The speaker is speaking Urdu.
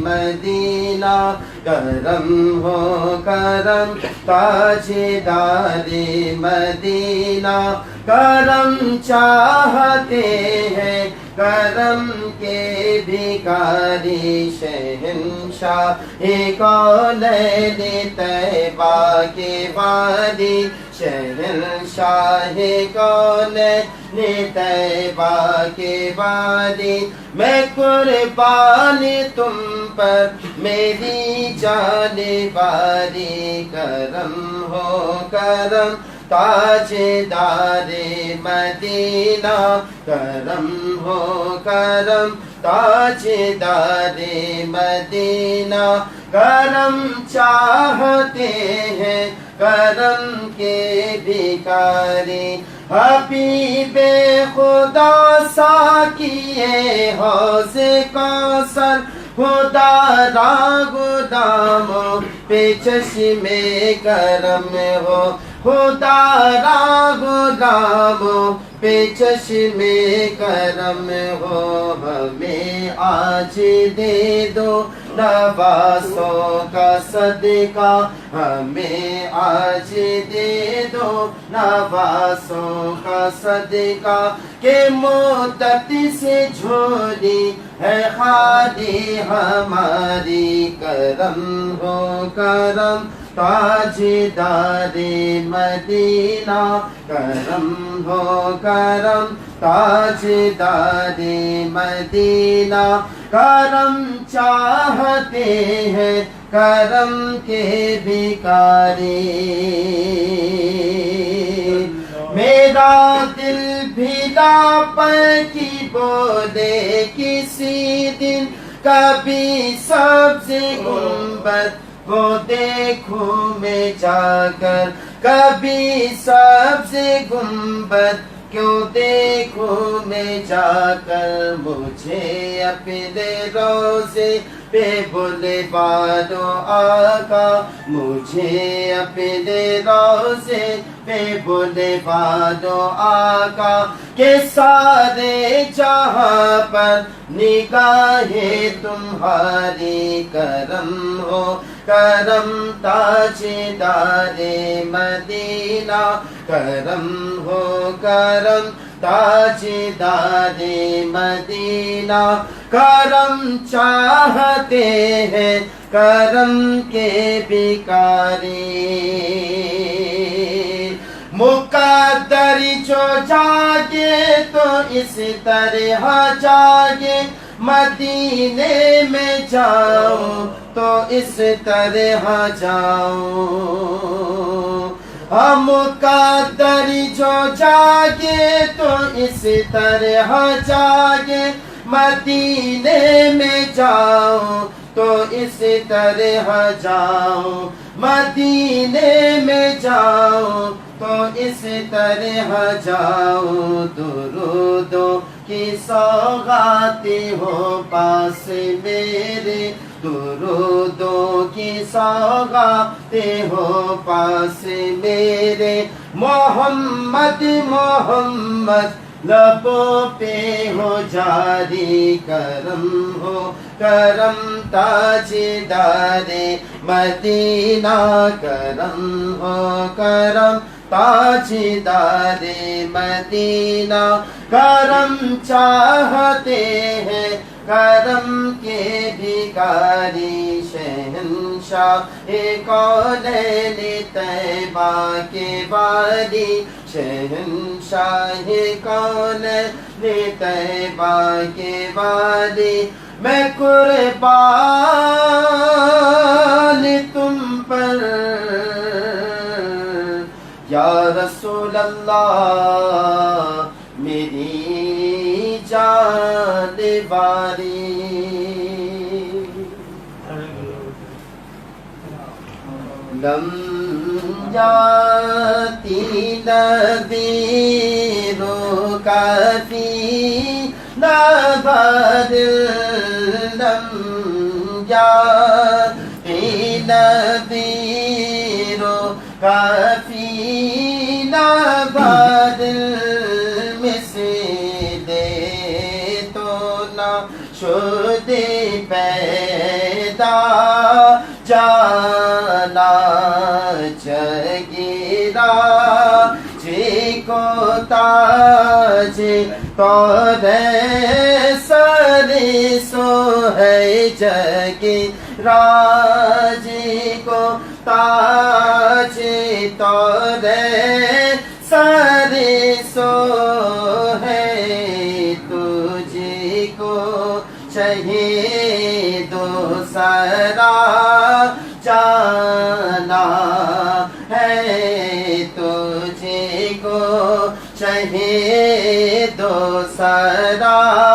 مدینہ کرم ہو کرم تاجدار مدینہ کرم چاہتے ہیں کرم کے بھکاری شہنشاہ کونین طیبہ کے وادی شہنشاہ کونین طیبہ کے وادی میں قربان تم پر میری جان باری کرم ہو کرم تاجدار مدینہ کرم ہو کرم تاجدار مدینہ کرم چاہتے ہیں کرم کے بھکاری حبیب خدا ساقیے حوض کوثر خدا را غلاموں پہ چشم کرم ہو خدا را غلاموں پہ چشم کرم ہو ہمیں آج دے دو نواسوں کا صدقہ ہمیں آج دے دو نواسوں کا صدقہ کہ مدت سے جھولی ہے خالی ہماری کرم ہو کرم تاجدار مدینہ کرم ہو کرم تاجدار مدینہ کرم چاہتے ہیں کرم کے بھکاری میرا دل بھیلا پر کی بولے کسی دن کبھی سبز گنبد وہ دیکھوں میں جا کر کبھی سبز گنبد کیوں دیکھوں میں جا کر مجھے اپنے روضے پہ بلوا دو آقا مجھے اپنے روضے پہ بلوا دو آقا کہ سارے جہاں پر نگاہ تمہاری کرم ہو کرم تاجدار مدینہ کرم ہو کرم تاجدار مدینہ کرم چاہتے ہیں کرم کے بھکاری مقدر جو جاگے تو اس طرح جاگے مدینے میں جاؤں تو اس طرح جاؤں ہم مقدر جو جاگے تو اس طرح جاگے مدینے میں جاؤں تو اس طرح جاؤں مدینے میں جاؤں تو اس طرح جاؤں درودوں کی سوغات ہو پاس میرے درودوں کی سوغات ہو پاس میرے محمد محمد لبوں پہ ہو جاری کرم ہو کرم تاجدار مدینہ کرم ہو کرم تاجدار مدینہ کرم چاہتے ہیں کرم کے بھکاری شہنشاہ کونین طیبہ کے والی شہنشاہ کونین طیبہ کے والی میں قربان تم پر یا رسول اللہ میری جان باری لم جاتی نذیروں کا فی نبض لم جاتی نذیروں کا فی نبض مثل تو نہ شد پے تورے ساری سو ہے جگی راجی کو تاج تورے ساری سو ہے تجھ کو شہید و سرا جانا ہے تجھ کو شہید و سرا